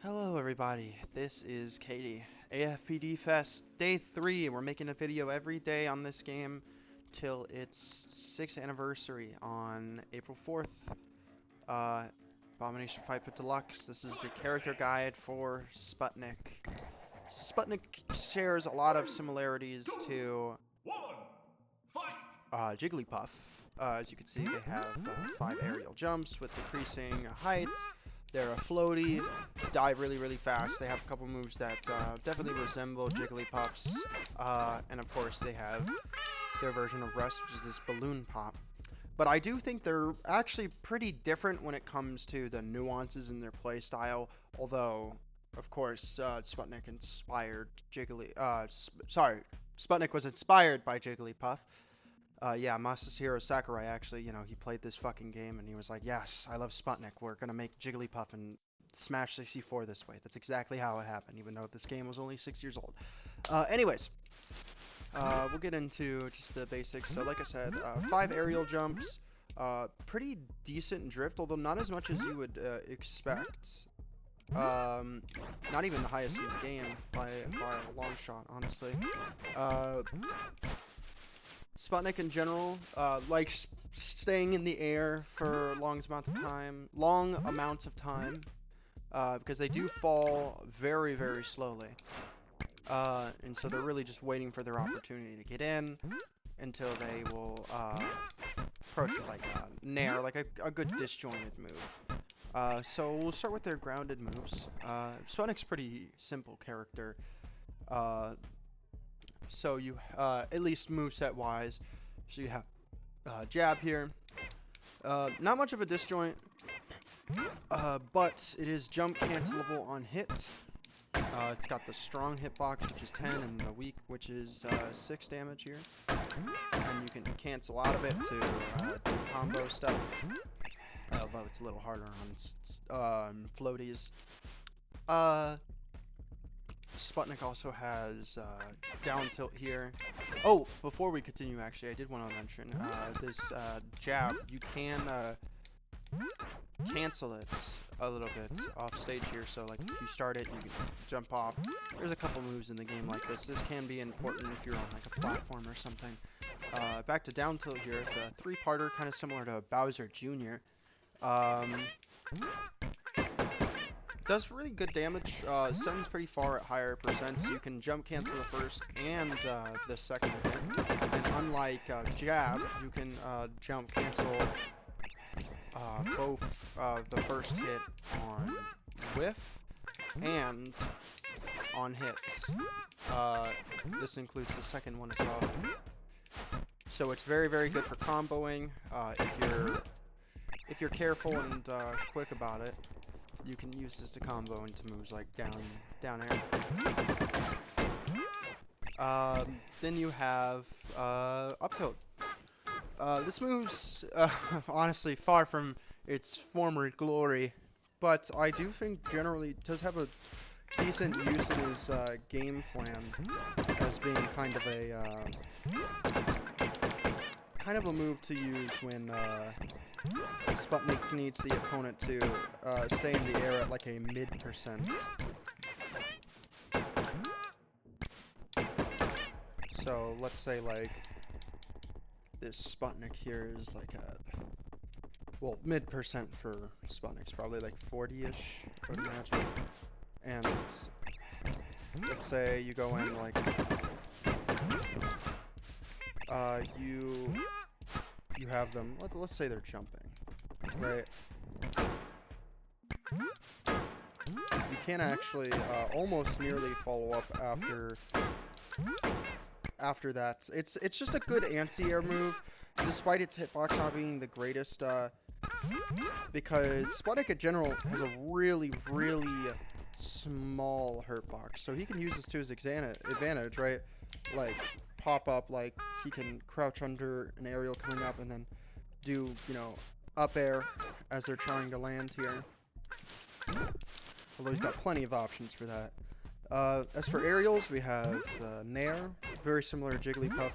Hello everybody, this is Katie. AFPDFEST Day 3. We're making a video every day on this game till its 6th anniversary on April 4th. Abomination Fight Pit Deluxe. This is the character guide for Sputnik. Sputnik shares a lot of similarities to Jigglypuff. As you can see, they have 5 aerial jumps with decreasing heights. They're a floaty, dive really fast. They have a couple moves that definitely resemble Jigglypuff's. And of course, they have their version of Rest, which is this balloon pop. But I do think they're actually pretty different when it comes to the nuances in their playstyle. Although, of course, Sputnik inspired Sputnik was inspired by Jigglypuff. Yeah, Masahiro Sakurai actually, he played this fucking game and he was like, yes, I love Sputnik. We're gonna make Jigglypuff and Smash 64 this way. That's exactly how it happened, even though this game was only 6 years old. Anyways, we'll get into just the basics. So like I said, 5 aerial jumps, pretty decent drift, although not as much as you would expect. Not even the highest in the game by a long shot, honestly. Sputnik in general likes staying in the air for long amounts of time, because they do fall very slowly, and so they're really just waiting for their opportunity to get in until they will approach it like a nair, like a good disjointed move. So we'll start with their grounded moves. Sputnik's pretty simple character. So you, at least moveset wise, so you have jab here. Not much of a disjoint, but it is jump cancelable on hit. It's got the strong hitbox, which is 10, and the weak, which is 6 damage here. And you can cancel out of it to do combo stuff, although it's a little harder on floaties. Sputnik also has down tilt here. Oh, before we continue, actually, I did want to mention this jab. You can cancel it a little bit off stage here. So, like, if you start it, you can jump off. There's a couple moves in the game like this. This can be important if you're on like a platform or something. Back to down tilt here. It's a 3-parter, kind of similar to Bowser Jr. Does really good damage, sends pretty far at higher percents. You can jump cancel the first and the second hit. And unlike jab, you can jump cancel both the first hit on whiff and on hits. This includes the second one as well. So it's very good for comboing. If you're careful and quick about it, you can use this to combo into moves like down air. Then you have up tilt. This move's honestly far from its former glory, but I do think generally it does have a decent use in his game plan as being kind of a move to use when Sputnik needs the opponent to stay in the air at like a mid-percent. So let's say like this Sputnik here is like well, mid-percent for Sputnik's probably like 40-ish, I would imagine. And let's say you go in like you have them, let's say they're jumping, right? You can actually almost nearly follow up after that. It's just a good anti-air move, despite its hitbox not being the greatest, because Sputnik in general has a really small hitbox, so he can use this to his advantage, right? Like pop up, like he can crouch under an aerial coming up and then do, up air as they're trying to land here. Although he's got plenty of options for that. As for aerials, we have Nair, very similar to Jigglypuff.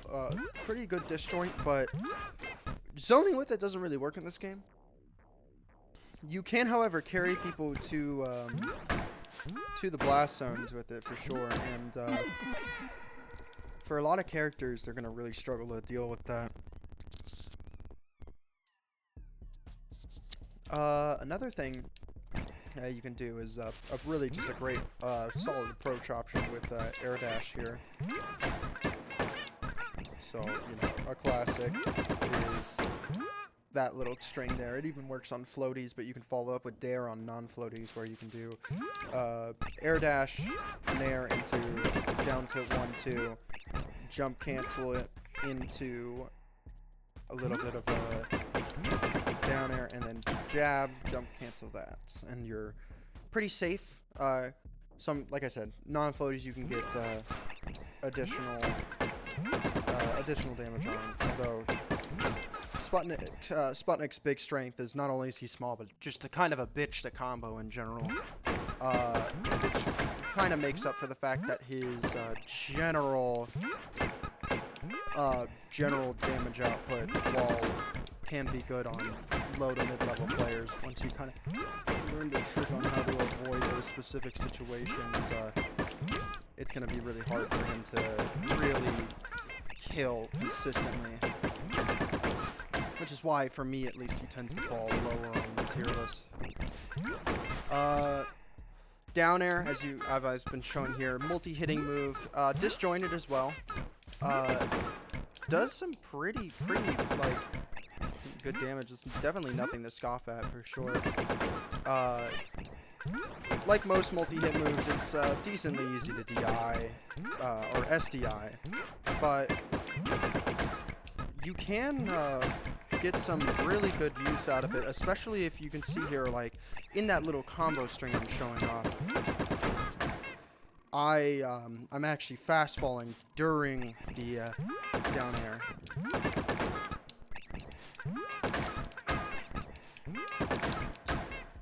Pretty good disjoint, but zoning with it doesn't really work in this game. You can, however, carry people to to the blast zones with it for sure, and for a lot of characters, they're gonna really struggle to deal with that. Another thing you can do is really just a great solid approach option with air dash here. So, you know, a classic is that little string there. It even works on floaties, but you can follow up with dare on non-floaties, where you can do air dash, nair into down to 1-2, jump cancel it into a little bit of a down air, and then jab, jump cancel that, and you're pretty safe. Like I said, non-floaties you can get additional damage on, although Sputnik's big strength is not only is he small, but just a kind of a bitch to combo in general, which kind of makes up for the fact that his general damage output wall can be good on low to mid-level players. Once you kind of learn the trick on how to avoid those specific situations, it's going to be really hard for him to really kill consistently. Which is why, for me at least, he tends to fall lower on the tier list. Down air, as I've been showing here, multi-hitting move, disjointed as well. Does some pretty like good damage. It's definitely nothing to scoff at for sure. Like most multi-hit moves, it's decently easy to DI or SDI, but you can get some really good use out of it, especially if you can see here, like in that little combo string I'm showing off. I'm actually fast falling during the down air.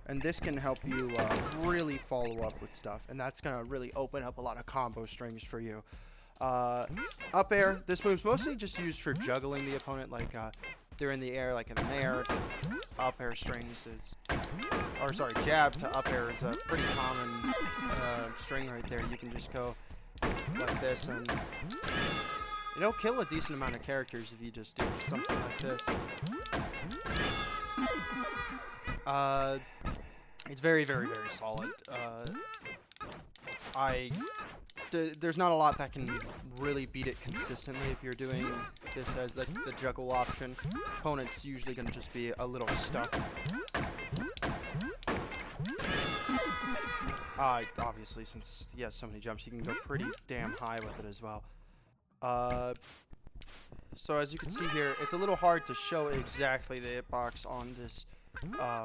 And this can help you really follow up with stuff, and that's gonna really open up a lot of combo strings for you. Up air, this move's mostly just used for juggling the opponent, like they're in the air, like in the air. Up air strings is, or sorry, jab to up air is a pretty common string right there. You can just go like this, and it'll kill a decent amount of characters if you just do something like this. It's very solid. There's not a lot that can really beat it consistently if you're doing this as the juggle option. Opponent's usually going to just be a little stuck. Obviously, since he has so many jumps, he can go pretty damn high with it as well. So as you can see here, it's a little hard to show exactly the hitbox on this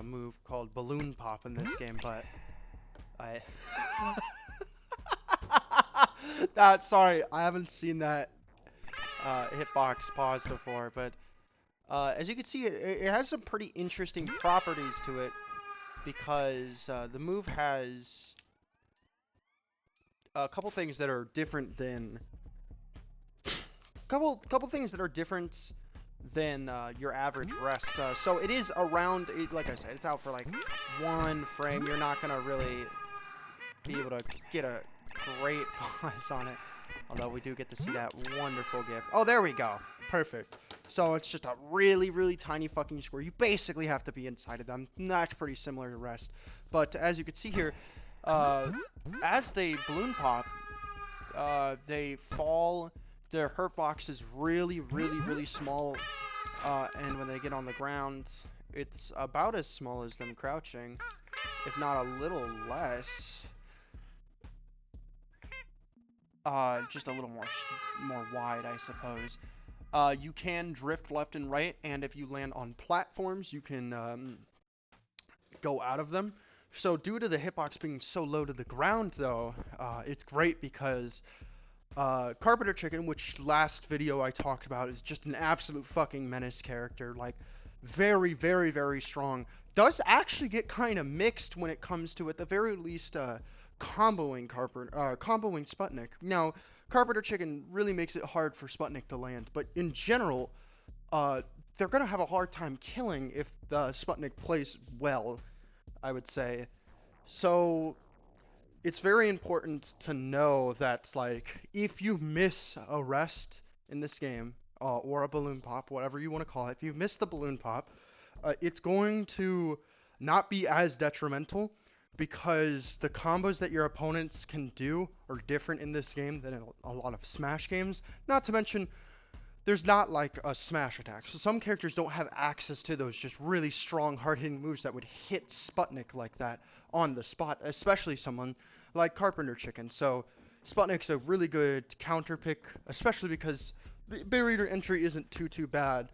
move called Balloon Pop in this game, but sorry, I haven't seen that hitbox pause before, but as you can see, it has some pretty interesting properties to it, because the move has a couple things that are different than your average rest. So it is around, like I said, it's out for like 1 frame. You're not gonna really be able to get a great pause on it, although we do get to see that wonderful GIF. Oh, there we go. Perfect. So it's just a really tiny fucking square. You basically have to be inside of them. That's pretty similar to rest. But as you can see here, as they balloon pop, they fall. Their hurt box is really small, and when they get on the ground, it's about as small as them crouching, if not a little less. Just a little more wide, I suppose. You can drift left and right, and if you land on platforms, you can go out of them. So due to the hitbox being so low to the ground, though, it's great because Carpenter Chicken, which last video I talked about, is just an absolute fucking menace character. Like, very strong. Does actually get kind of mixed when it comes to, at the very least, comboing Sputnik. Now, Carpenter Chicken really makes it hard for Sputnik to land, but in general, they're gonna have a hard time killing if the Sputnik plays well, I would say. So it's very important to know that, like, if you miss a rest in this game, or a balloon pop, whatever you want to call it, if you miss the balloon pop, it's going to not be as detrimental because the combos that your opponents can do are different in this game than in a lot of Smash games. Not to mention, there's not like a smash attack. So some characters don't have access to those just really strong, hard-hitting moves that would hit Sputnik like that on the spot, especially someone like Carpenter Chicken. So Sputnik's a really good counter pick, especially because the barrier to entry isn't too bad.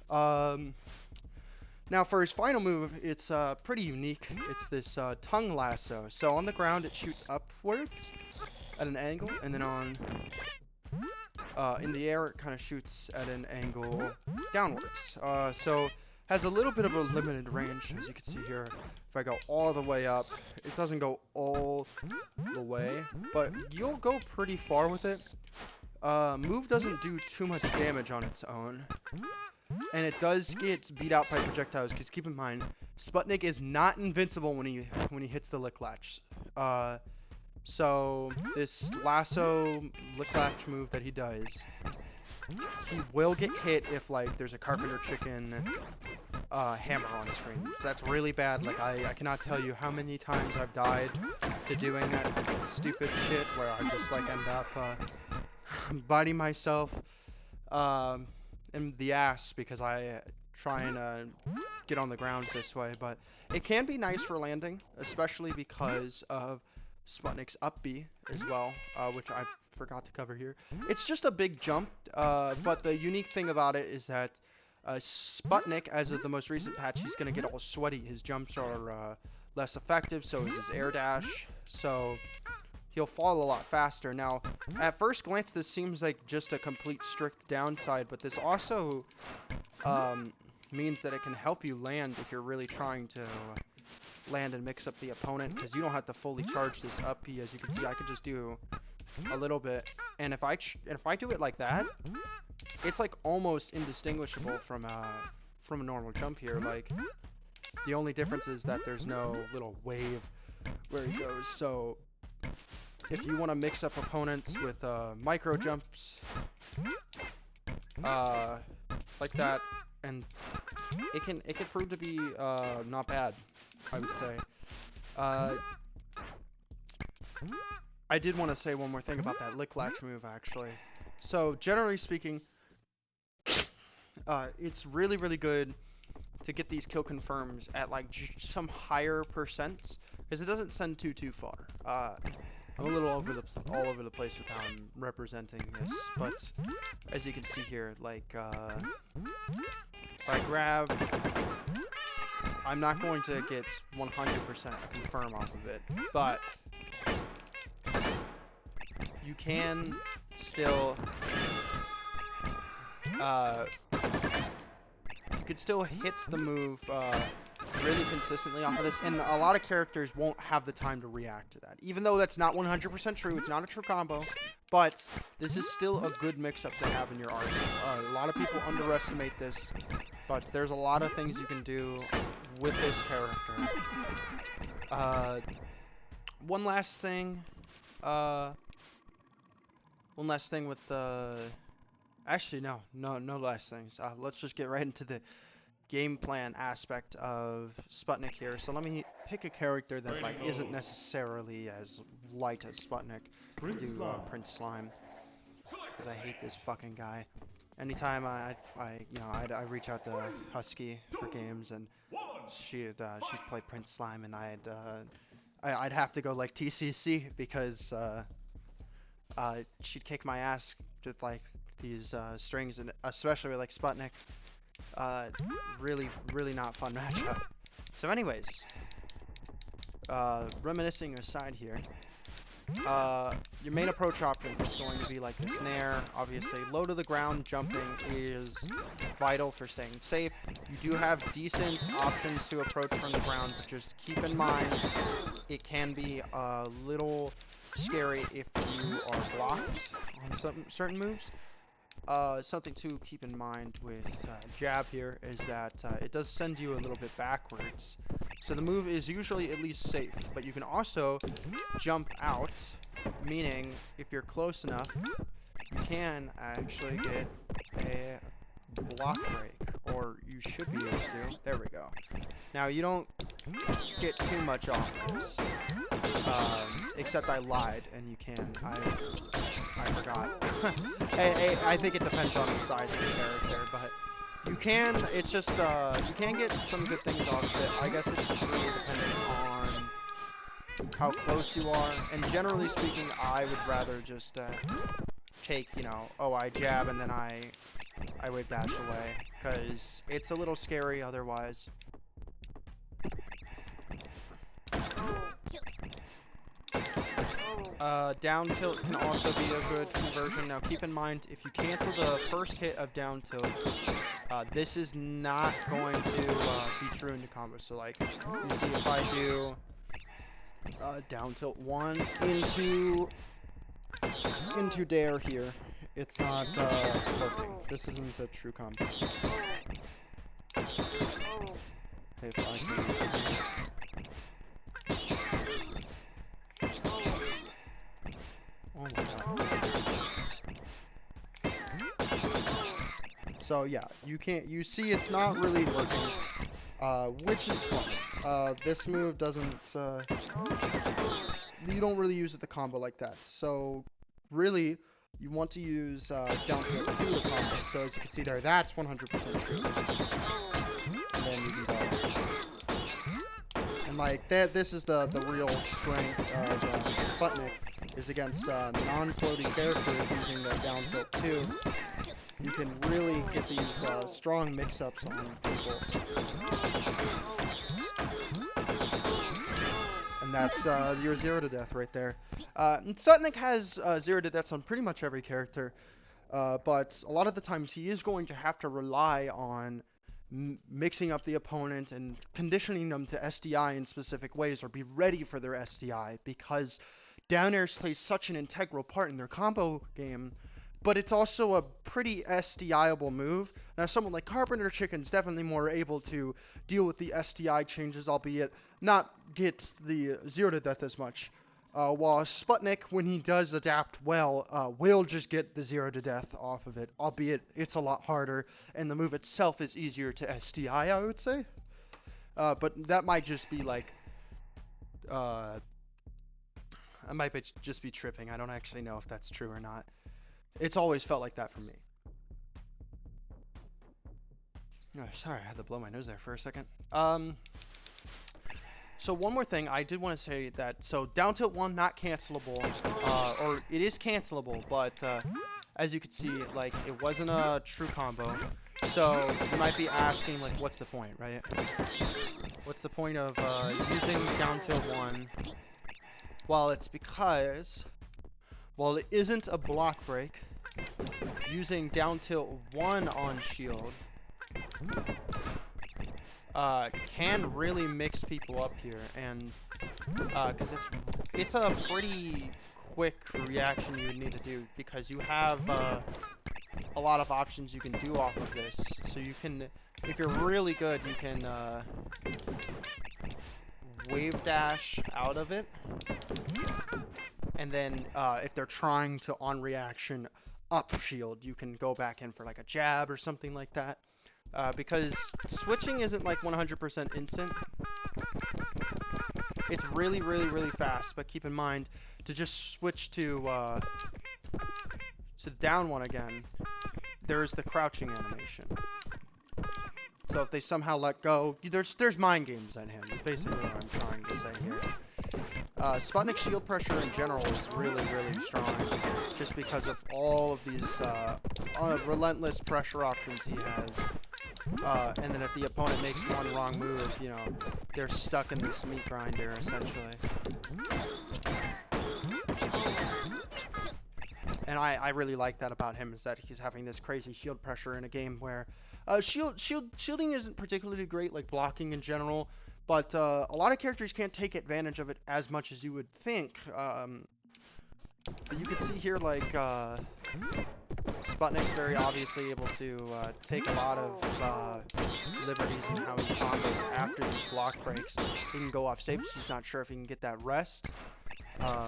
Now for his final move, it's pretty unique. It's this tongue lasso. So on the ground, it shoots upwards at an angle, and then on in the air, it kind of shoots at an angle downwards. So has a little bit of a limited range, as you can see here. If I go all the way up, it doesn't go all the way, but you'll go pretty far with it. Move doesn't do too much damage on its own, and it does get beat out by projectiles, because keep in mind, Sputnik is not invincible when he hits the lick latch. So this lasso lick latch move that he does, he will get hit if like there's a Carpenter Chicken hammer on the screen. So that's really bad. Like I cannot tell you how many times I've died to doing that stupid shit where I just like end up biting myself in the ass because I try and get on the ground this way. But it can be nice for landing, especially because of Sputnik's up B as well, which I forgot to cover here. It's just a big jump, but the unique thing about it is that Sputnik, as of the most recent patch, he's going to get all sweaty. His jumps are less effective, so is his air dash, so he'll fall a lot faster. Now, at first glance, this seems like just a complete strict downside, but this also means that it can help you land if you're really trying to land and mix up the opponent, because you don't have to fully charge this up P. As you can see, I could just do a little bit, and if I do it like that, it's like almost indistinguishable from a normal jump here. Like, the only difference is that there's no little wave where he goes. So if you want to mix up opponents with micro jumps like that, and it can prove to be not bad, I would say. I did want to say one more thing about that lick latch move, actually. So generally speaking, it's really good to get these kill confirms at like some higher percents, because it doesn't send too far. I'm a little all over the place with how I'm representing this, but as you can see here, like if I grab, I'm not going to get 100% confirm off of it, but you can still hit the move really consistently off of this, and a lot of characters won't have the time to react to that. Even though that's not 100% true, it's not a true combo, but this is still a good mix-up to have in your arsenal. A lot of people underestimate this, but there's a lot of things you can do with this character. One last thing with the... Actually, no last things. Let's just get right into the game plan aspect of Sputnik here. So let me pick a character that like isn't necessarily as light as Sputnik. Do Prince Slime, because I hate this fucking guy. Anytime I reach out to Husky for games, and she'd play Prince Slime, and I'd have to go like TCC, because she'd kick my ass with like these strings, and especially with like Sputnik. Really not fun matchup. So anyways, reminiscing aside here, your main approach option is going to be like the snare. Obviously, low to the ground jumping is vital for staying safe. You do have decent options to approach from the ground, but just keep in mind it can be a little scary if you are blocked on certain moves. Something to keep in mind with jab here is that it does send you a little bit backwards So the move is usually at least safe, but you can also jump out, meaning if you're close enough, you can actually get a block break, or you should be able to. There we go. Now you don't get too much off this, except I lied, and you can. I forgot. I think it depends on the size of the character, but you can. It's just you can get some good things off of it. I guess it's just really dependent on how close you are, and generally speaking, I would rather just take, you know, oh, I jab and then I wave dash away, because it's a little scary otherwise. Down tilt can also be a good conversion. Now keep in mind, if you cancel the first hit of down tilt, this is not going to be true into combo. So like, you see if I do down tilt 1 into dare here, it's not working. This isn't a true combo. If I can... Oh my god. So yeah, you see it's not really working, which is fine. This move doesn't, you don't really use the combo like that. So really, you want to use down tilt 2 to combo. So as you can see there, that's 100% true. And then you can go. And like that, this is the real strength of Sputnik, is against non-floating characters using the down tilt 2. You can really get these strong mix-ups on people. And that's your 0 to death right there. And Sputnik has 0 to deaths on pretty much every character, but a lot of the times he is going to have to rely on mixing up the opponent and conditioning them to SDI in specific ways, or be ready for their SDI, because down airs play such an integral part in their combo game, but it's also a pretty SDI-able move. Now someone like Carpenter Chicken's definitely more able to deal with the SDI changes, albeit not get the 0 to death as much. While Sputnik, when he does adapt well, will just get the 0 to death off of it, albeit it's a lot harder, and the move itself is easier to SDI, I would say. But that might just be like, I might just be tripping. I don't actually know if that's true or not. It's always felt like that for me. Oh, sorry, I had to blow my nose there for a second. So one more thing, I did want to say that, so down tilt 1, not cancelable, or it is cancelable, but as you can see, like, it wasn't a true combo. So you might be asking, like, what's the point, right? What's the point of using down tilt 1? Well, it's because, while it isn't a block break, using down tilt 1 on shield can really mix people up here, and because it's a pretty quick reaction you would need to do, because you have a lot of options you can do off of this. So you can, if you're really good, you can wave dash out of it, and then if they're trying to on reaction up shield, you can go back in for like a jab or something like that. Because switching isn't like 100% instant. It's really, really, really fast, but keep in mind to just switch to the down one again, there's the crouching animation. So if they somehow let go, there's mind games at him, is basically what I'm trying to say here. Sputnik's shield pressure in general is really, really strong, just because of all of these relentless pressure options he has. And then if the opponent makes one wrong move, you know, they're stuck in this meat grinder, essentially. And I really like that about him, is that he's having this crazy shield pressure in a game where shielding isn't particularly great, like blocking in general, but a lot of characters can't take advantage of it as much as you would think. But you can see here, like, Sputnik's very obviously able to take a lot of liberties in how he combos after these block breaks. He can go off safe. He's not sure if he can get that rest,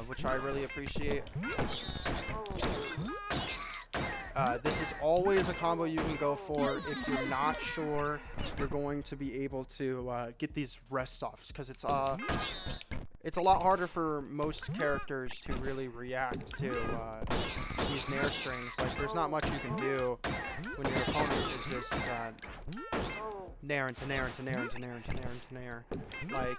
which I really appreciate. This is always a combo you can go for if you're not sure you're going to be able to get these rests off, because it's a lot harder for most characters to really react to these nair strings. Like, there's not much you can do when your opponent is just nair into nair into nair into nair into nair into nair. Like,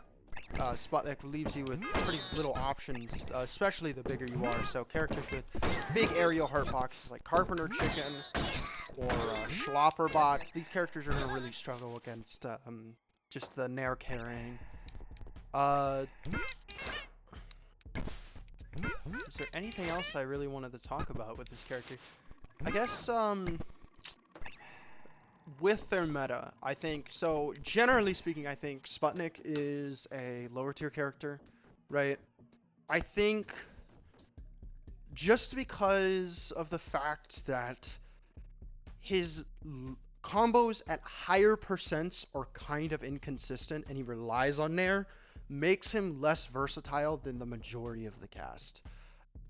Sputnik leaves you with pretty little options, especially the bigger you are. So characters with big aerial hurt boxes like Carpenter Chicken or Schlopperbot, these characters are going to really struggle against just the nair carrying. Is there anything else I really wanted to talk about with this character? I guess, with their meta, I think, so generally speaking, I think Sputnik is a lower tier character, right? I think just because of the fact that his combos at higher percents are kind of inconsistent and he relies on nair, makes him less versatile than the majority of the cast.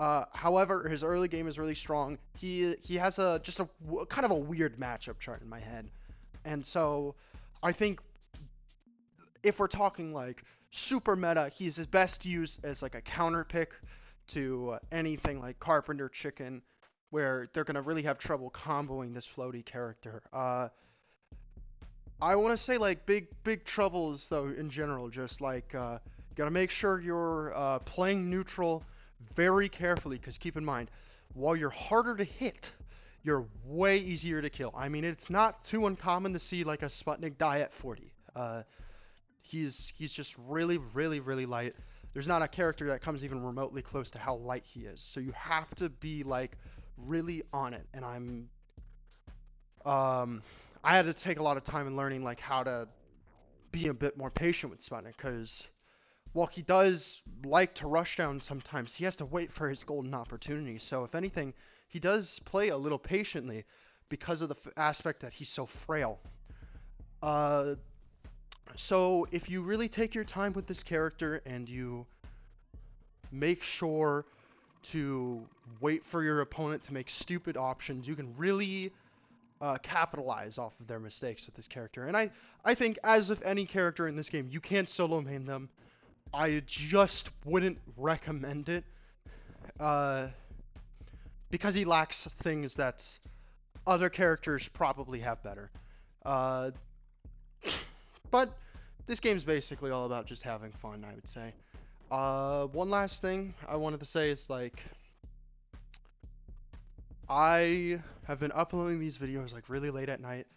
However, his early game is really strong. He has just a kind of a weird matchup chart in my head, and so I think if we're talking like super meta, he's his best used as like a counter pick to anything like Carpenter Chicken, where they're gonna really have trouble comboing this floaty character. I want to say like big troubles though in general, just like gotta make sure you're playing neutral very carefully, because keep in mind, while you're harder to hit, you're way easier to kill. I mean, it's not too uncommon to see like a Sputnik die at 40. He's just really light. There's not a character that comes even remotely close to how light he is. So you have to be like really on it. And I had to take a lot of time in learning like how to be a bit more patient with Sputnik, because while he does like to rush down sometimes, he has to wait for his golden opportunity. So if anything, he does play a little patiently because of the aspect that he's so frail. So if you really take your time with this character and you make sure to wait for your opponent to make stupid options, you can really capitalize off of their mistakes with this character. And I think, as with any character in this game, you can't solo main them. I just wouldn't recommend it, because he lacks things that other characters probably have better. But this game's basically all about just having fun, I would say. One last thing I wanted to say is, like, I have been uploading these videos like really late at night,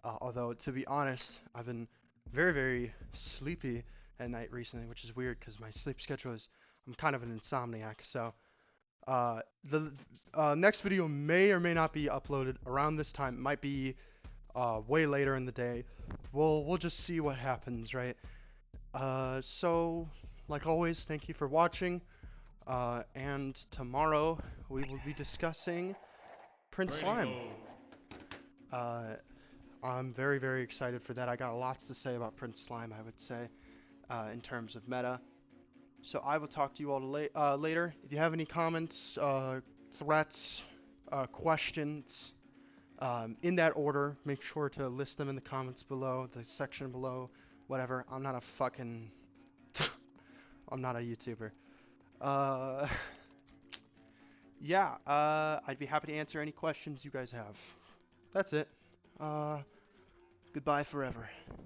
although to be honest, I've been very sleepy at night recently, which is weird because my sleep schedule is, I'm kind of an insomniac. So the next video may or may not be uploaded around this time. It might be way later in the day. We'll just see what happens, right? So like always, thank you for watching, and tomorrow we will be discussing Prince Slime. I'm very excited for that. I got lots to say about Prince Slime, I would say, in terms of meta. So I will talk to you all later. If you have any comments, threats, questions, in that order, make sure to list them in the comments below, the section below, whatever. I'm not a fucking... I'm not a YouTuber. Yeah, I'd be happy to answer any questions you guys have. That's it. Goodbye forever.